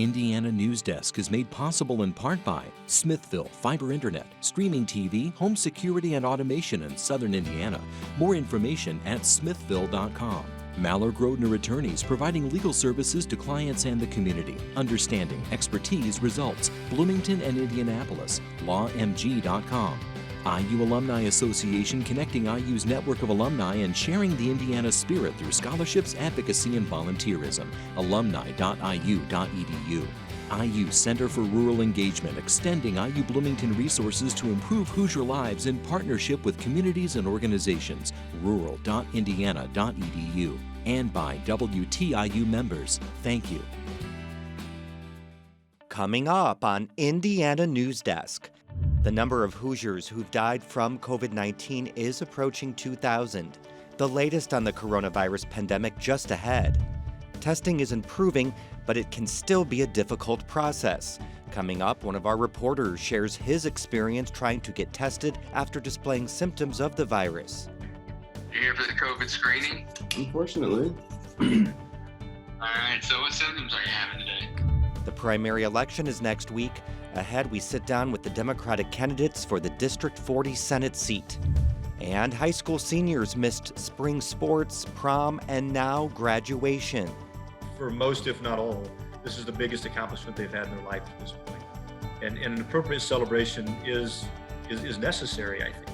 Indiana Newsdesk is made possible in part by Smithville Fiber Internet, streaming TV, home security and automation in Southern Indiana. More information at smithville.com. MALLOR GRODNER Attorneys, providing legal services to clients and the community. Understanding, expertise, results. Bloomington and Indianapolis. LawMG.com. IU Alumni Association, connecting IU's network of alumni and sharing the Indiana spirit through scholarships, advocacy, and volunteerism. alumni.iu.edu. IU Center for Rural Engagement, extending IU Bloomington resources to improve Hoosier lives in partnership with communities and organizations. rural.indiana.edu. And by WTIU members. Thank you. Coming up on Indiana Newsdesk. The number of Hoosiers who've died from COVID-19 is approaching 2,000. The latest on the coronavirus pandemic just ahead. Testing is improving, but it can still be a difficult process. Coming up, one of our reporters shares his experience trying to get tested after displaying symptoms of the virus. You're here for the COVID screening? Unfortunately. All right, so what symptoms are you having today? The primary election is next week. Ahead, we sit down with the Democratic candidates for the District 40 Senate seat. And high school seniors missed spring sports, prom, and now graduation. For most, if not all, this is the biggest accomplishment they've had in their life at this point. And an appropriate celebration is necessary, I think.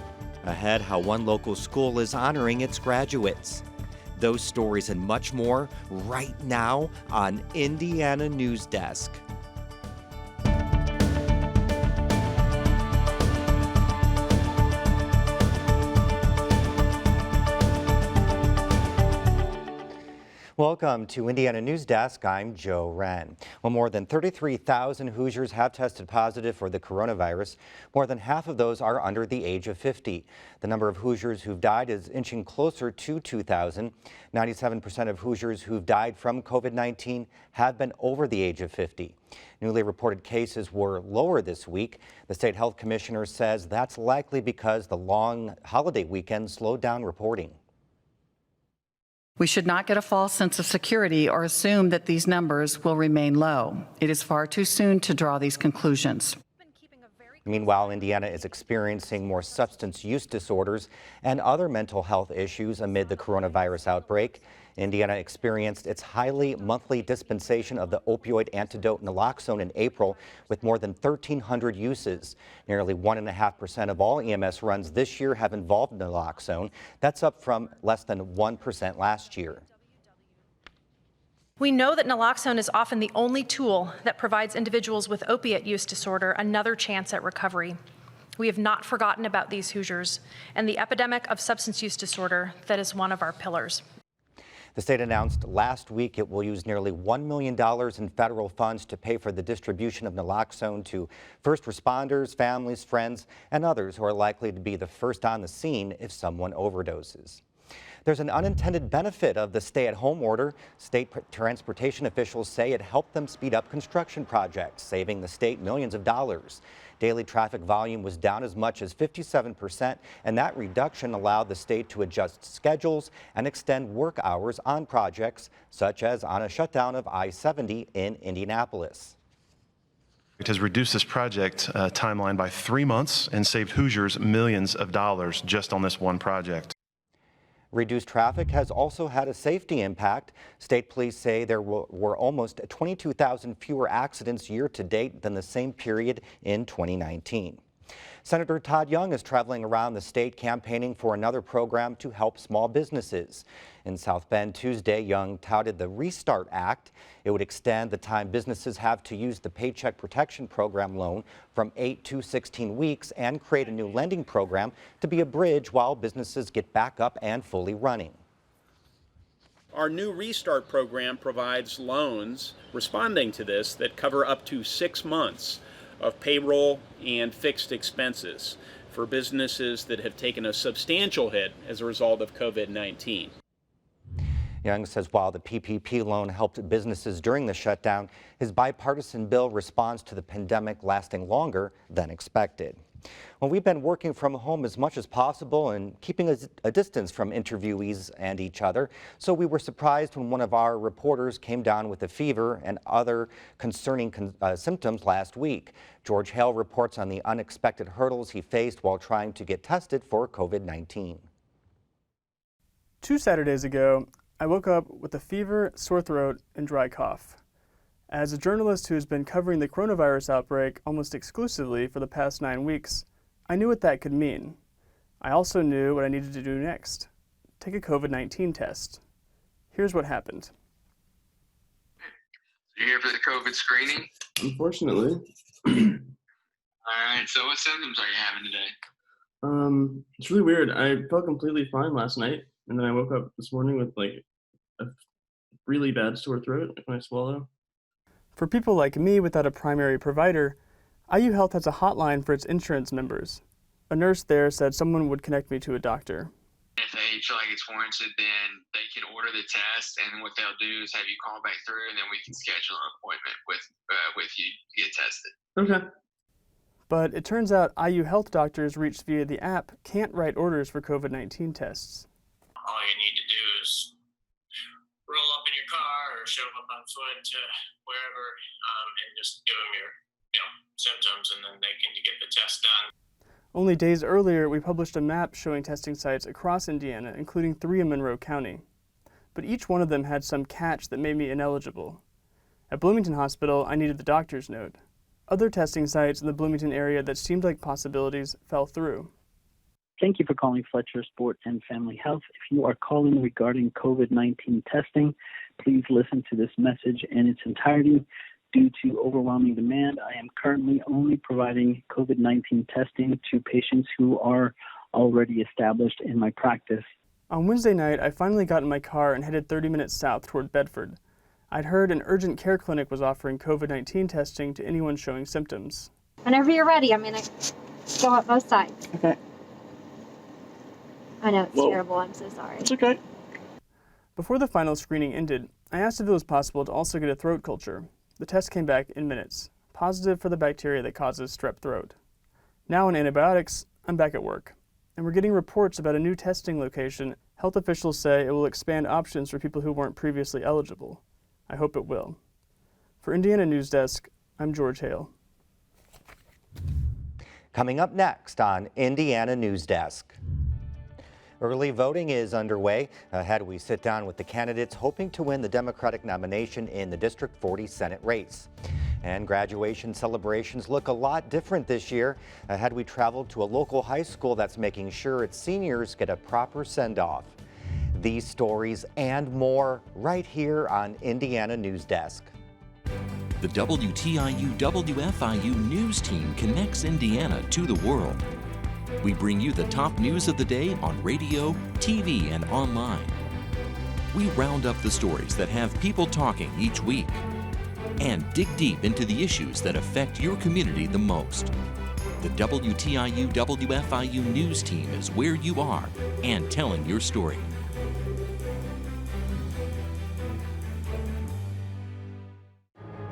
Ahead, how one local school is honoring its graduates. Those stories and much more right now on Indiana Newsdesk. Welcome to Indiana Newsdesk. I'm Joe Wren. Well, more than 33,000 Hoosiers have tested positive for the coronavirus. More than half of those are under the age of 50. The number of Hoosiers who've died is inching closer to 2,000. 97% of Hoosiers who've died from COVID-19 have been over the age of 50. Newly reported cases were lower this week. The state health commissioner says that's likely because the long holiday weekend slowed down reporting. We should not get a false sense of security or assume that these numbers will remain low. It is far too soon to draw these conclusions. Meanwhile, Indiana is experiencing more substance use disorders and other mental health issues amid the coronavirus outbreak. Indiana experienced its highly monthly dispensation of the opioid antidote naloxone in April with more than 1,300 uses. Nearly 1.5% of all EMS runs this year have involved naloxone. That's up from less than 1% last year. We know that naloxone is often the only tool that provides individuals with opiate use disorder another chance at recovery. We have not forgotten about these Hoosiers and the epidemic of substance use disorder that is one of our pillars. The state announced last week it will use nearly $1 million in federal funds to pay for the distribution of naloxone to first responders, families, friends, and others who are likely to be the first on the scene if someone overdoses. There's an unintended benefit of the stay-at-home order. State transportation officials say it helped them speed up construction projects, saving the state millions of dollars. Daily traffic volume was down as much as 57%, and that reduction allowed the state to adjust schedules and extend work hours on projects, such as on a shutdown of I-70 in Indianapolis. It has reduced this project timeline by 3 months and saved Hoosiers millions of dollars just on this one project. Reduced traffic has also had a safety impact. State police say there were almost 22,000 fewer accidents year to date than the same period in 2019. Senator Todd Young is traveling around the state campaigning for another program to help small businesses. In South Bend Tuesday, Young touted the Restart Act. It would extend the time businesses have to use the Paycheck Protection Program loan from 8 to 16 weeks and create a new lending program to be a bridge while businesses get back up and fully running. Our new Restart program provides loans responding to this that cover up to 6 months of payroll and fixed expenses for businesses that have taken a substantial hit as a result of COVID-19. Young says while the PPP loan helped businesses during the shutdown, his bipartisan bill responds to the pandemic lasting longer than expected. Well, we've been working from home as much as possible and keeping a distance from interviewees and each other. So we were surprised when one of our reporters came down with a fever and other concerning symptoms last week. George Hale reports on the unexpected hurdles he faced while trying to get tested for COVID-19. 2 Saturdays ago, I woke up with a fever, sore throat, and dry cough. As a journalist who has been covering the coronavirus outbreak almost exclusively for the past 9 weeks, I knew what that could mean. I also knew what I needed to do next: take a COVID-19 test. Here's what happened. You're here for the COVID screening? Unfortunately. All right, so what symptoms are you having today? It's really weird. I felt completely fine last night, and then I woke up this morning with like a really bad sore throat when I swallow. For people like me without a primary provider, IU Health has a hotline for its insurance members. A nurse there said someone would connect me to a doctor. If they feel like it's warranted, then they can order the test, and what they'll do is have you call back through, and then we can schedule an appointment with you to get tested. Okay. But it turns out IU Health doctors reached via the app can't write orders for COVID-19 tests. All you need to do is roll up in your car or show up on foot to wherever and just give them your symptoms, and then they can get the test done. Only days earlier, we published a map showing testing sites across Indiana, including 3 in Monroe County. But each one of them had some catch that made me ineligible. At Bloomington Hospital, I needed the doctor's note. Other testing sites in the Bloomington area that seemed like possibilities fell through. Thank you for calling Fletcher Sport and Family Health. If you are calling regarding COVID-19 testing, please listen to this message in its entirety. Due to overwhelming demand, I am currently only providing COVID-19 testing to patients who are already established in my practice. On Wednesday night, I finally got in my car and headed 30 minutes south toward Bedford. I'd heard an urgent care clinic was offering COVID-19 testing to anyone showing symptoms. Whenever you're ready, I'm going to go up both sides. Okay. I know it's terrible. I'm so sorry. It's okay. Before the final screening ended, I asked if it was possible to also get a throat culture. The test came back in minutes, positive for the bacteria that causes strep throat. Now on antibiotics, I'm back at work. And we're getting reports about a new testing location. Health officials say it will expand options for people who weren't previously eligible. I hope it will. For Indiana Newsdesk, I'm George Hale. Coming up next on Indiana Newsdesk. Early voting is underway. Ahead, we sit down with the candidates hoping to win the Democratic nomination in the District 40 Senate race. And graduation celebrations look a lot different this year. Ahead, we travel to a local high school that's making sure its seniors get a proper send-off. These stories and more right here on Indiana Newsdesk. The WTIU WFIU news team connects Indiana to the world. We bring you the top news of the day on radio, TV, and online. We round up the stories that have people talking each week and dig deep into the issues that affect your community the most. The WTIU WFIU news team is where you are and telling your story.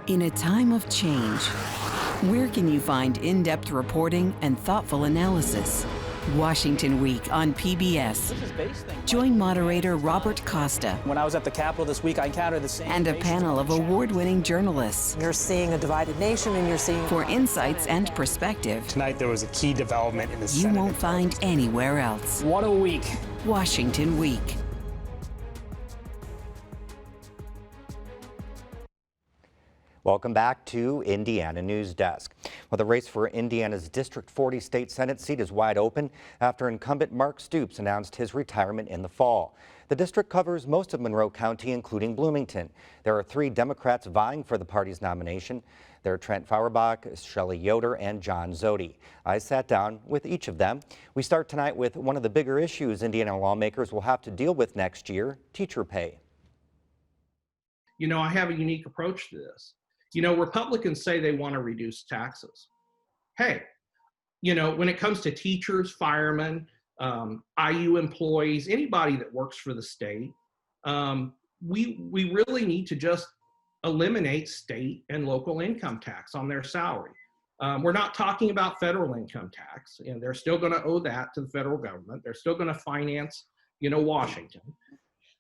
In a time of change, where can you find in-depth reporting and thoughtful analysis? Washington Week on PBS. Join moderator Robert Costa. When I was at the Capitol this week, I encountered the same. And a panel of award-winning journalists. You're seeing a divided nation, and you're seeing. For insights and perspective. Tonight there was a key development in the Senate. You won't find anywhere else. What a week. Washington Week. Welcome back to Indiana Newsdesk. Well, the race for Indiana's District 40 State Senate seat is wide open after incumbent Mark Stoops announced his retirement in the fall. The district covers most of Monroe County, including Bloomington. There are 3 Democrats vying for the party's nomination. They're Trent Feuerbach, Shelley Yoder, and John Zodi. I sat down with each of them. We start tonight with one of the bigger issues Indiana lawmakers will have to deal with next year: teacher pay. You know, I have a unique approach to this. You know, Republicans say they want to reduce taxes. Hey, you know, when it comes to teachers, firemen, IU employees, anybody that works for the state, we really need to just eliminate state and local income tax on their salary. We're not talking about federal income tax, and they're still going to owe that to the federal government. They're still going to finance, Washington.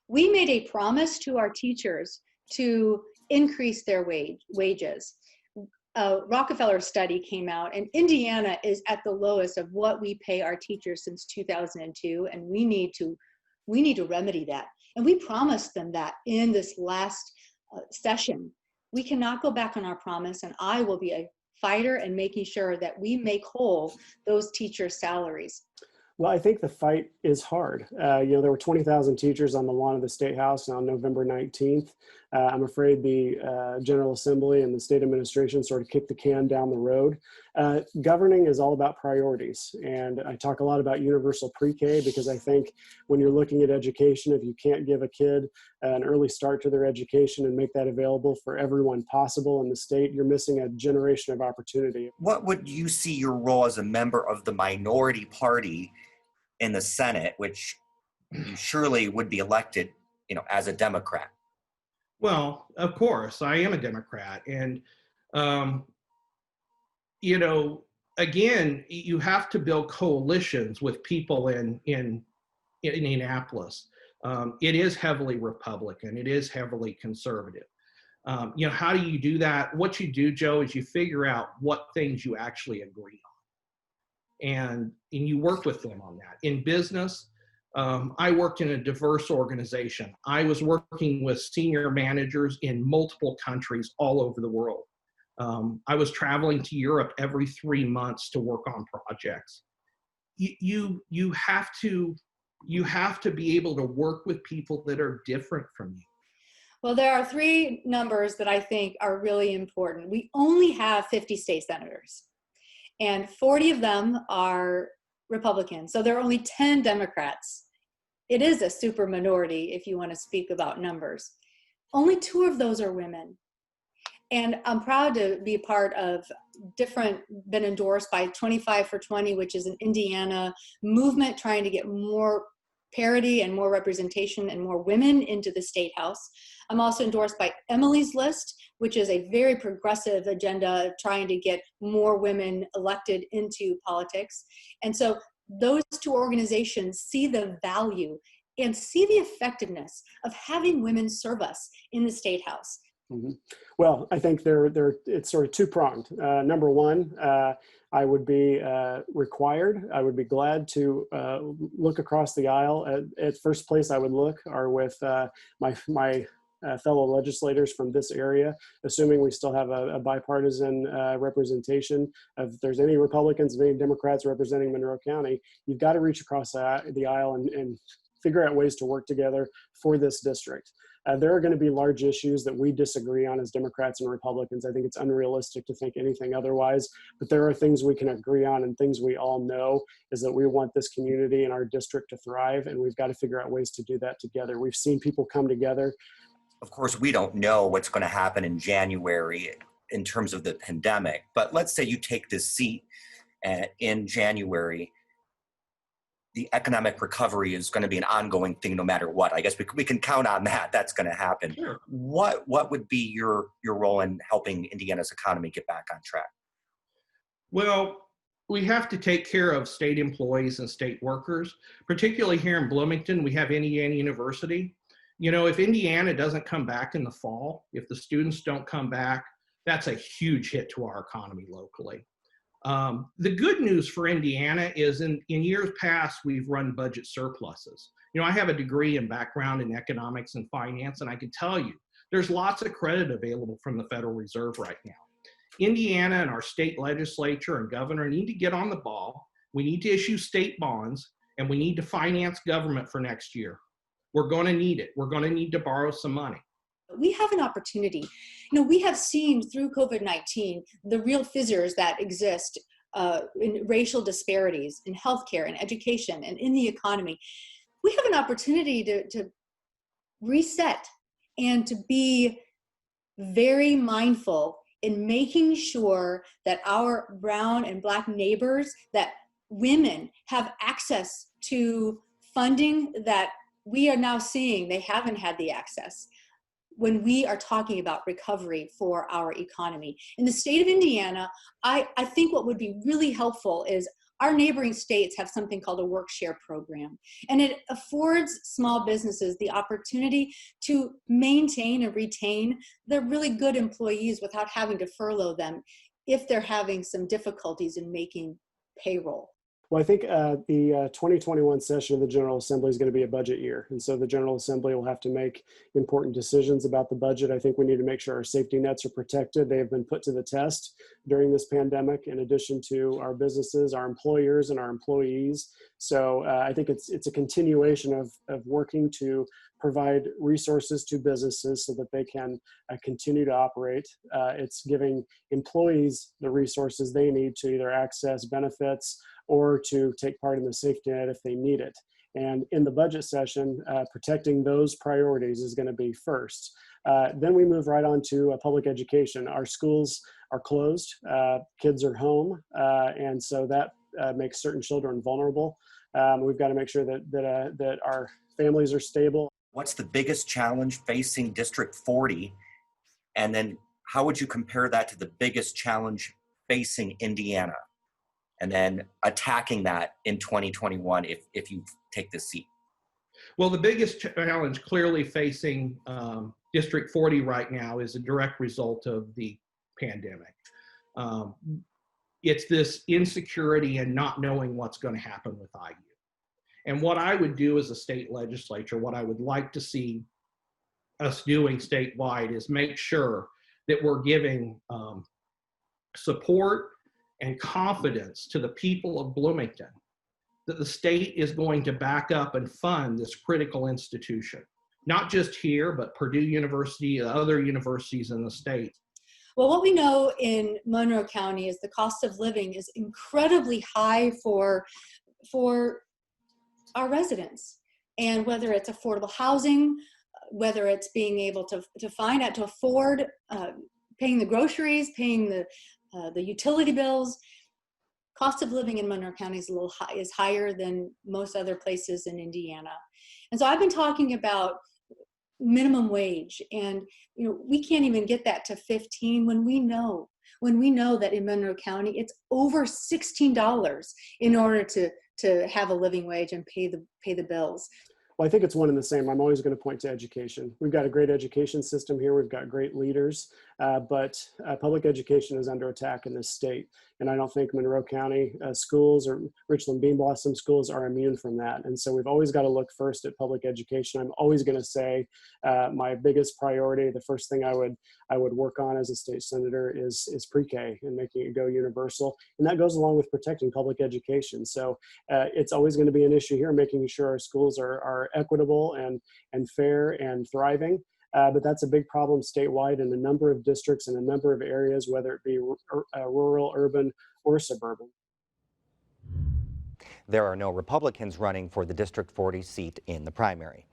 We made a promise to our teachers to increase their wages. A Rockefeller study came out, and Indiana is at the lowest of what we pay our teachers since 2002, and we need to remedy that. And we promised them that in this last session. We cannot go back on our promise, and I will be a fighter in making sure that we make whole those teachers' salaries. Well, I think the fight is hard. There were 20,000 teachers on the lawn of the State House on November 19th. I'm afraid the General Assembly and the state administration sort of kicked the can down the road. Governing is all about priorities. And I talk a lot about universal pre-K because I think when you're looking at education, if you can't give a kid an early start to their education and make that available for everyone possible in the state, you're missing a generation of opportunity. What would you see your role as a member of the minority party in the Senate, which you surely would be elected, as a Democrat? Well, of course, I am a Democrat. And, again, you have to build coalitions with people in Indianapolis. It is heavily Republican. It is heavily conservative. How do you do that? What you do, Joe, is you figure out what things you actually agree on. And you work with them on that. In business, I worked in a diverse organization. I was working with senior managers in multiple countries all over the world. I was traveling to Europe every 3 months to work on projects. You have to be able to work with people that are different from you. Well, there are 3 numbers that I think are really important. We only have 50 state senators, and 40 of them are Republicans. So there are only 10 Democrats. It is a super minority if you want to speak about numbers. Only 2 of those are women. And I'm proud to be part of been endorsed by 25 for 20, which is an Indiana movement trying to get more parity and more representation and more women into the State House. I'm also endorsed by Emily's List, which is a very progressive agenda trying to get more women elected into politics. And so those 2 organizations see the value and see the effectiveness of having women serve us in the State House. Mm-hmm. Well, I think it's sort of 2-pronged. Number one, I would be required. I would be glad to look across the aisle. At first place I would look are with my fellow legislators from this area, assuming we still have a bipartisan representation. If there's any Republicans and any Democrats representing Monroe County, you've got to reach across the aisle and figure out ways to work together for this district. There are going to be large issues that we disagree on as Democrats and Republicans. I think it's unrealistic to think anything otherwise, but there are things we can agree on, and things we all know is that we want this community and our district to thrive, and we've got to figure out ways to do that together. We've seen people come together. Of course, we don't know what's going to happen in January in terms of the pandemic, but let's say you take this seat in January. The economic recovery is going to be an ongoing thing no matter what. I guess we can count on that. That's going to happen. Sure. What would be your role in helping Indiana's economy get back on track? Well, we have to take care of state employees and state workers, particularly here in Bloomington. We have Indiana University. If Indiana doesn't come back in the fall, if the students don't come back, that's a huge hit to our economy locally. The good news for Indiana is in years past, we've run budget surpluses. I have a degree and background in economics and finance, and I can tell you there's lots of credit available from the Federal Reserve right now. Indiana and our state legislature and governor need to get on the ball. We need to issue state bonds, and we need to finance government for next year. We're going to need it. We're going to need to borrow some money. We have an opportunity. We have seen through COVID-19 the real fissures that exist in racial disparities in healthcare and education and in the economy. We have an opportunity to reset and to be very mindful in making sure that our brown and Black neighbors, that women have access to funding that we are now seeing they haven't had the access when we are talking about recovery for our economy. In the state of Indiana, I think what would be really helpful is our neighboring states have something called a work share program, and it affords small businesses the opportunity to maintain and retain their really good employees without having to furlough them if they're having some difficulties in making payroll. Well, I think the 2021 session of the General Assembly is going to be a budget year. And so the General Assembly will have to make important decisions about the budget. I think we need to make sure our safety nets are protected. They have been put to the test during this pandemic, in addition to our businesses, our employers, and our employees. So I think it's a continuation of working to provide resources to businesses so that they can continue to operate. It's giving employees the resources they need to either access benefits or to take part in the safety net if they need it. And in the budget session, protecting those priorities is going to be first. Then we move right on to public education. Our schools are closed, kids are home, and so that makes certain children vulnerable. We've got to make sure that our families are stable. What's the biggest challenge facing District 40? And then how would you compare that to the biggest challenge facing Indiana? And then attacking that in 2021 if you take this seat? Well, the biggest challenge clearly facing District 40 right now is a direct result of the pandemic. It's this insecurity and not knowing what's going to happen with IU. And what I would do as a state legislature, what I would like to see us doing statewide is make sure that we're giving support and confidence to the people of Bloomington that the state is going to back up and fund this critical institution, not just here, but Purdue University and other universities in the state. Well, what we know in Monroe County is the cost of living is incredibly high for our residents. And whether it's affordable housing, whether it's being able to afford paying the groceries, paying the utility bills, cost of living in Monroe County is higher than most other places in Indiana. And so I've been talking about minimum wage, and we can't even get that to 15 when we know that in Monroe County it's over $16 in order to have a living wage and pay the bills. Well, I think it's one and the same. I'm always going to point to education. We've got a great education system here. We've got great leaders, but public education is under attack in this state. And I don't think Monroe County schools or Richland Bean Blossom schools are immune from that. And so we've always got to look first at public education. I'm always going to say my biggest priority, the first thing I would work on as a state senator is pre-K and making it go universal. And that goes along with protecting public education. So it's always going to be an issue here, making sure our schools are equitable and fair and thriving. But that's a big problem statewide in a number of districts and a number of areas, whether it be rural, urban, or suburban. There are no Republicans running for the District 40 seat in the primary.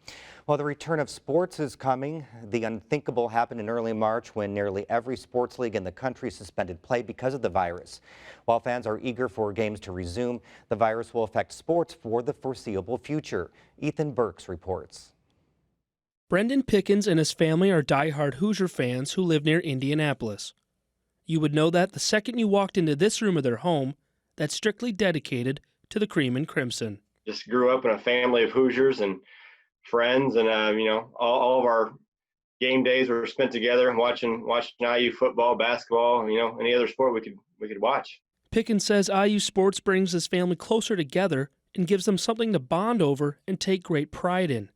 While the return of sports is coming, the unthinkable happened in early March when nearly every sports league in the country suspended play because of the virus. While fans are eager for games to resume, the virus will affect sports for the foreseeable future. Ethan Burks reports. Brendan Pickens and his family are diehard Hoosier fans who live near Indianapolis. You would know that the second you walked into this room of their home that's strictly dedicated to the Cream and Crimson. Just grew up in a family of Hoosiers and friends, and all of our game days were spent together watching IU football, basketball, any other sport we could watch. Pickens says IU sports brings his family closer together and gives them something to bond over and take great pride in.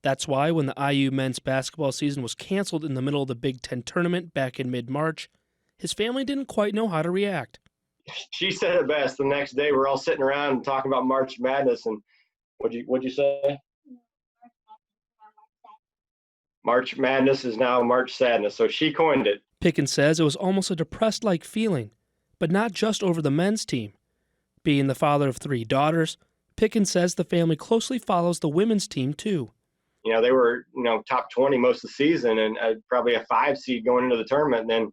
That's why when the IU men's basketball season was canceled in the middle of the Big Ten tournament back in mid-March, his family didn't quite know how to react. She said it best. The next day, we're all sitting around and talking about March Madness, and what'd you say? March Madness is now March Sadness, so she coined it. Pickens says it was almost a depressed-like feeling, but not just over the men's team. Being the father of 3 daughters, Pickens says the family closely follows the women's team, too. They were, top 20 most of the season and probably a 5 seed going into the tournament. And then,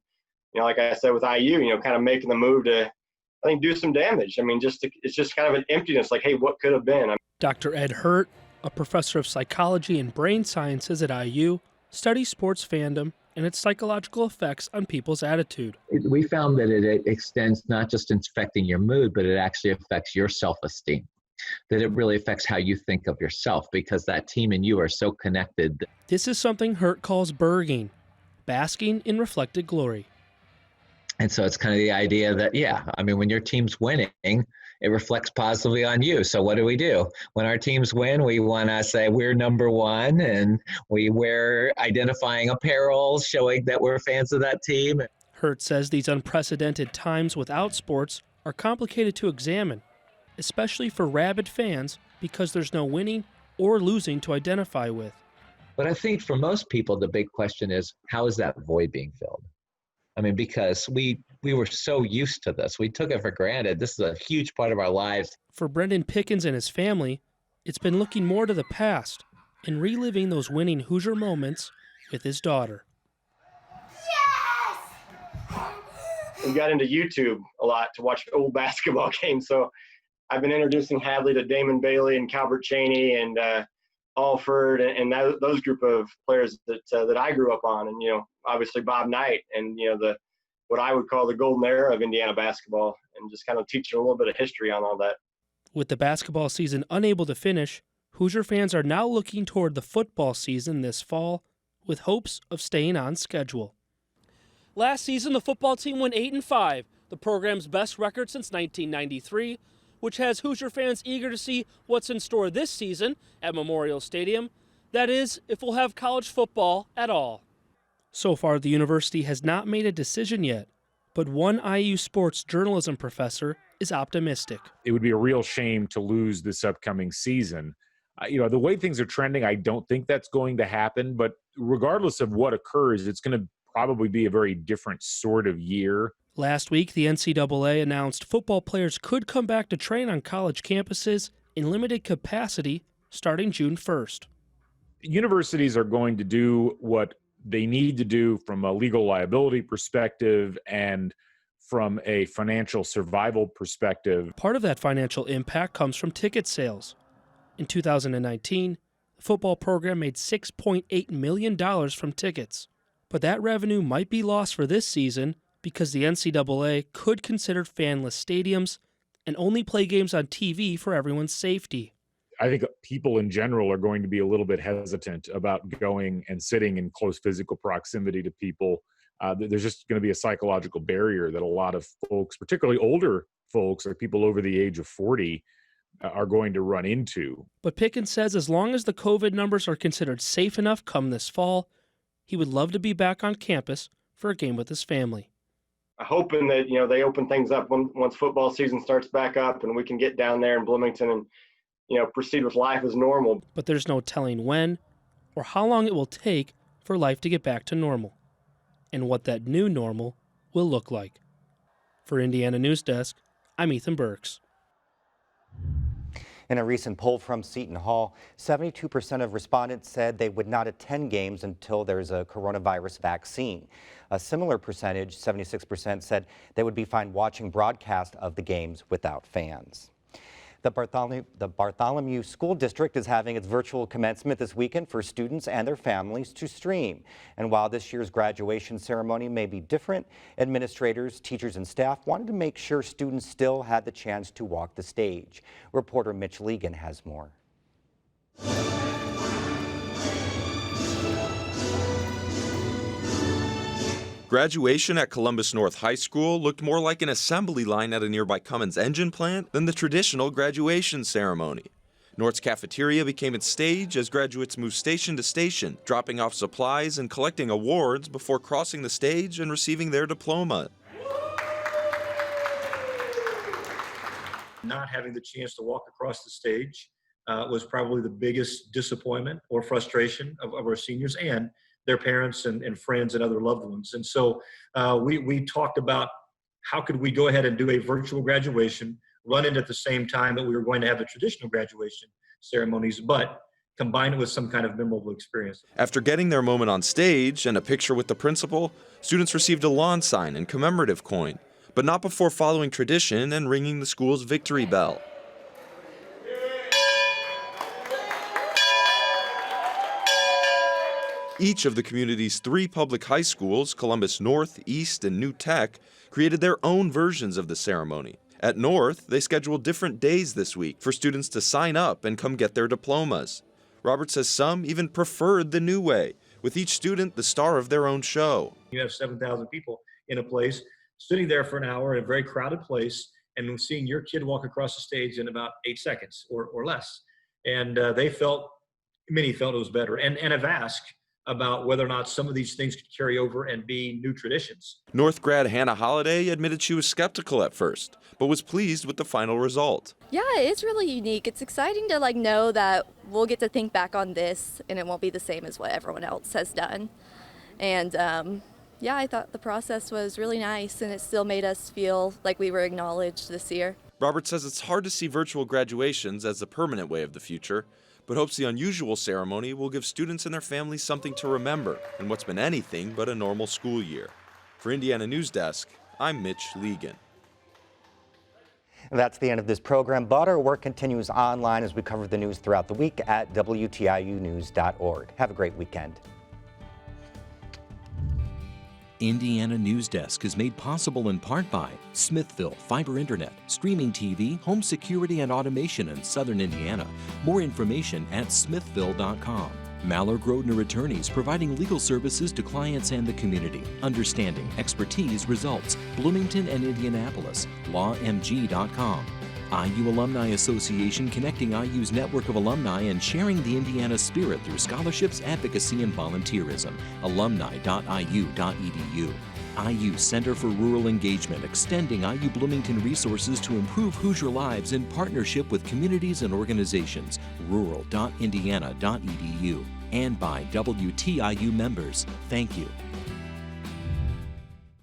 like I said with IU, kind of making the move to, do some damage. It's just kind of an emptiness, like, hey, what could have been? Dr. Ed Hurt, a professor of psychology and brain sciences at IU, studies sports fandom and its psychological effects on people's attitude. We found that it extends not just in affecting your mood, but it actually affects your self-esteem. That it really affects how you think of yourself, because that team and you are so connected. This is something Hurt calls berging, basking in reflected glory. And so it's kind of the idea that, when your team's winning, it reflects positively on you. So what do? When our teams win, we want to say we're number one, and we wear identifying apparel showing that we're fans of that team. Hurt says these unprecedented times without sports are complicated to examine, especially for rabid fans, because there's no winning or losing to identify with. But I think for most people, the big question is, how is that void being filled? Because we were so used to this. We took it for granted. This is a huge part of our lives. For Brendan Pickens and his family, it's been looking more to the past and reliving those winning Hoosier moments with his daughter. We got into YouTube a lot to watch old basketball games. So I've been introducing Hadley to Damon Bailey and Calbert Chaney and Alford and those group of players that I grew up on, and obviously Bob Knight and what I would call the golden era of Indiana basketball, and just kind of teaching a little bit of history on all that. With the basketball season unable to finish, Hoosier fans are now looking toward the football season this fall with hopes of staying on schedule. Last season, the football team went 8-5, the program's best record since 1993, which has Hoosier fans eager to see what's in store this season at Memorial Stadium. That is, if we'll have college football at all. So far, the university has not made a decision yet, but one IU sports journalism professor is optimistic. It would be a real shame to lose this upcoming season. The way things are trending, I don't think that's going to happen, but regardless of what occurs, it's going to probably be a very different sort of year. Last week, the NCAA announced football players could come back to train on college campuses in limited capacity starting June 1st. Universities are going to do what they need to do from a legal liability perspective and from a financial survival perspective. Part of that financial impact comes from ticket sales. In 2019, the football program made $6.8 million from tickets. But that revenue might be lost for this season because the NCAA could consider fanless stadiums and only play games on TV for everyone's safety. I think people in general are going to be a little bit hesitant about going and sitting in close physical proximity to people. There's just going to be a psychological barrier that a lot of folks, particularly older folks or people over the age of 40, are going to run into. But Pickens says as long as the COVID numbers are considered safe enough come this fall, he would love to be back on campus for a game with his family. Hoping that they open things up once football season starts back up and we can get down there in Bloomington and proceed with life as normal. But there's no telling when or how long it will take for life to get back to normal and what that new normal will look like. For Indiana Newsdesk, I'm Ethan Burks. In a recent poll from Seton Hall, 72% of respondents said they would not attend games until there's a coronavirus vaccine. A similar percentage, 76%, said they would be fine watching broadcast of the games without fans. The Bartholomew School District is having its virtual commencement this weekend for students and their families to stream. And while this year's graduation ceremony may be different, administrators, teachers, and staff wanted to make sure students still had the chance to walk the stage. Reporter Mitch Legan has more. Graduation at Columbus North High School looked more like an assembly line at a nearby Cummins engine plant than the traditional graduation ceremony. North's cafeteria became its stage as graduates moved station to station, dropping off supplies and collecting awards before crossing the stage and receiving their diploma. Not having the chance to walk across the stage was probably the biggest disappointment or frustration of our seniors and their parents and friends and other loved ones. And so we talked about how could we go ahead and do a virtual graduation, run it at the same time that we were going to have the traditional graduation ceremonies, but combine it with some kind of memorable experience. After getting their moment on stage and a picture with the principal, students received a lawn sign and commemorative coin, but not before following tradition and ringing the school's victory bell. Each of the community's 3 public high schools, Columbus North, East, and New Tech, created their own versions of the ceremony. At North, they scheduled different days this week for students to sign up and come get their diplomas. Robert says some even preferred the new way, with each student the star of their own show. You have 7,000 people in a place, sitting there for an hour in a very crowded place, and seeing your kid walk across the stage in about 8 seconds or less. And many felt it was better, and have asked about whether or not some of these things could carry over and be new traditions. North grad Hannah Holliday admitted she was skeptical at first, but was pleased with the final result. Yeah, it's really unique. It's exciting to know that we'll get to think back on this and it won't be the same as what everyone else has done. And yeah, I thought the process was really nice and it still made us feel like we were acknowledged this year. Robert says it's hard to see virtual graduations as the permanent way of the future, but hopes the unusual ceremony will give students and their families something to remember in what's been anything but a normal school year. For Indiana Newsdesk, I'm Mitch Legan. That's the end of this program, but our work continues online as we cover the news throughout the week at WTIUnews.org. Have a great weekend. Indiana Newsdesk is made possible in part by Smithville Fiber Internet, streaming TV, home security and automation in Southern Indiana. More information at smithville.com. MALLOR GRODNER Attorneys, providing legal services to clients and the community. Understanding, expertise, results. Bloomington and Indianapolis. LawMG.com. IU Alumni Association, connecting IU's network of alumni and sharing the Indiana spirit through scholarships, advocacy, and volunteerism. Alumni.iu.edu. IU Center for Rural Engagement, extending IU Bloomington resources to improve Hoosier lives in partnership with communities and organizations. Rural.indiana.edu. And by WTIU members. Thank you.